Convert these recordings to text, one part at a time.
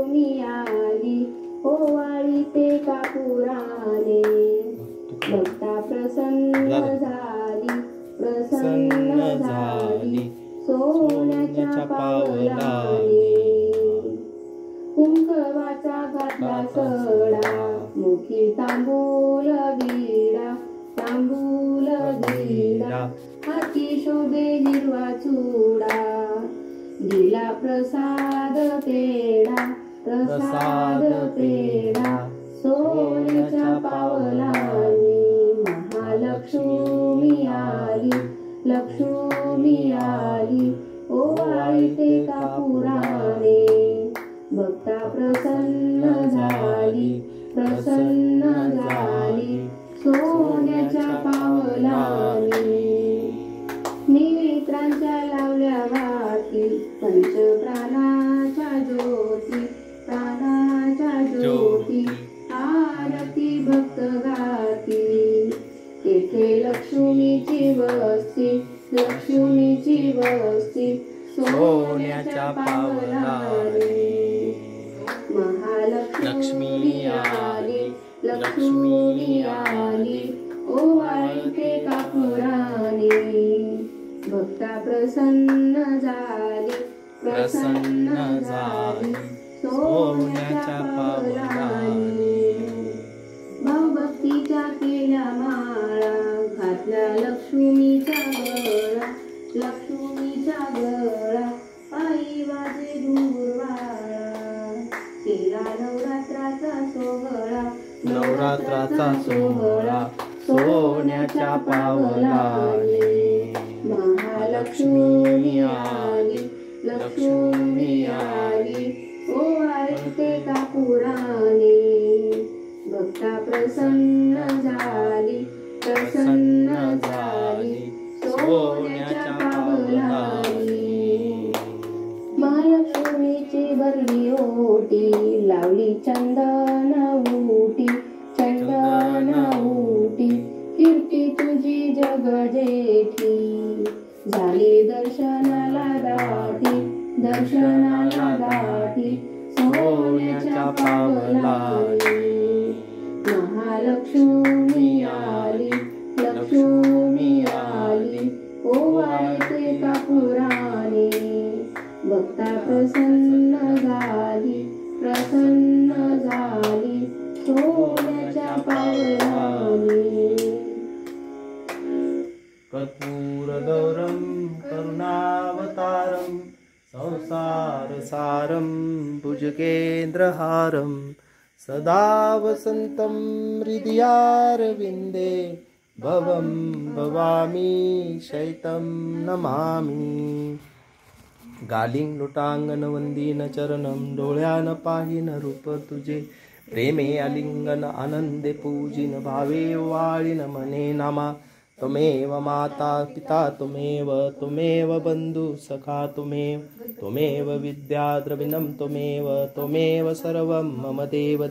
लक्ष्मी आली ओवाळी ते कापुराने भक्ता प्रसन्न झाली सोन्याच्या पावलाने कुंकवाचा घातला सडा मुखी तांबूल विडा हाती शोभे हिरवा चुडा दिला प्रसाद पेढा सोन्याच्या पावलाने महालक्ष्मी आली ओवाळी ते कापुराने भक्ता प्रसन्न झाली सोन्याच्या पावलाने निमित्रांच्या लावल्या वाती पंचप्राणाच्या ज्योती आरती भक्त गाती तेथे लक्ष्मीची वस्ती सोन्याच्या पावलाने महालक्ष्मी आली ओवाळी ते कापुराने भक्ता प्रसन्न झाली सोन्याच्या पावलाने भावभक्तीच्या केल्या माळा घातल्या लक्ष्मीच्या गळा आई वाजे दूरवाळा केला नवरात्राचा सोहळा सोन्याच्या पावलाने महालक्ष्मी आली ओवाळी ते कापुराने भक्ता प्रसन्न झाली सोन्याच्या पावलाने महालक्ष्मीची भरली ओटी लावली चंदन उटी कीर्ती तुझी जगजेठी झाली दर्शनाला दाटी सोन्याच्या पावलाने महालक्ष्मी आली ओवाळी ते कापुराने भक्ता प्रसन्न झाली सोन्याच्या पावलाने कर्पूरगौरं करुणावतारं संसारसारं भुजगेन्द्रहारं सदा वसन्तं हृदयारविन्दे भवं भवामी शैतं नमामि गालिं लुटांगन वंदीन चरणं डोळ्यान पाहिन रूप तुझे प्रेमे आलिंगन आनंदे पूजिन भावे वाळीन मने नामा त्वमेव माता पिता त्वमेव बंधु सखा त्वमेव विद्या द्रविणं त्वमेव सर्वं मम देव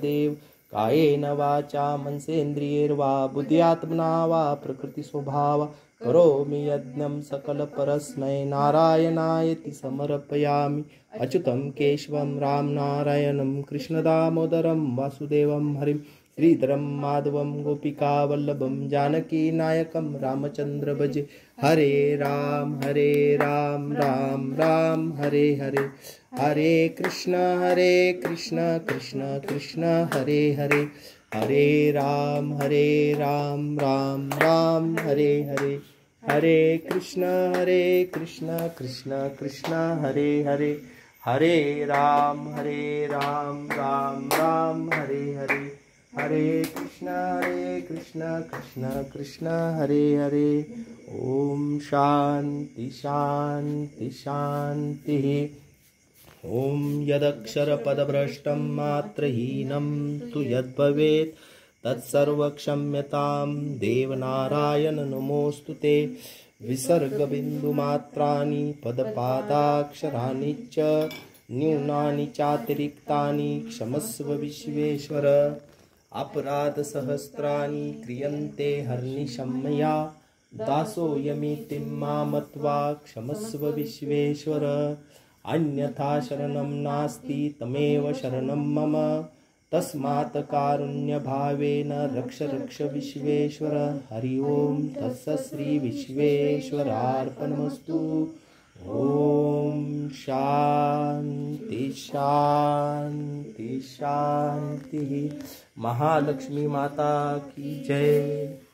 कायेन वाचा मनसेन्द्रियैर्वा बुद्ध्यात्मना वा प्रकृति स्वभाव करोमि यज्ञं सकल परस्मै नारायणायति समर्पयामि अच्युतं केशवं राम नारायणं कृष्णदामोदरं वासुदेवं हरिं श्रीधरं माधवं गोपिका वल्लभं जानकी नायकं रामचंद्र भजे हरे राम राम राम हरे हरे हरे कृष्ण कृष्ण कृष्ण हरे हरे हरे राम राम राम हरे हरे हरे कृष्ण कृष्ण कृष्ण हरे हरे हरे राम राम राम हरे हरे हरे कृष्ण कृष्ण कृष्ण हरे हरे ओम शांति शांति शांति ओम यदक्षरपदभ्रष्टं मात्रहीनं तु यद्भवेत् तत्सर्वक्षम्यतां देवनारायण नमोऽस्तु ते विसर्गबिन्दुमात्राणि पदपादाक्षराणि च न्यूनानि चातिरिक्तानि क्षमस्व विश्वेश्वर अपराधसहस्राणि क्रियन्ते हर्निशं मया दासोऽयमिति मामत्वा क्षमस्व विश्वेश्वर अन्यथा शरणं नास्ति तमेव शरणं मम तस्मात् कारुण्यभावेन रक्ष रक्ष विश्वेश्वर हरि ओम तत्सत् श्री विश्वेश्वरार्पणमस्तु। ओम शांति शांति शांति। महालक्ष्मी माता की जय।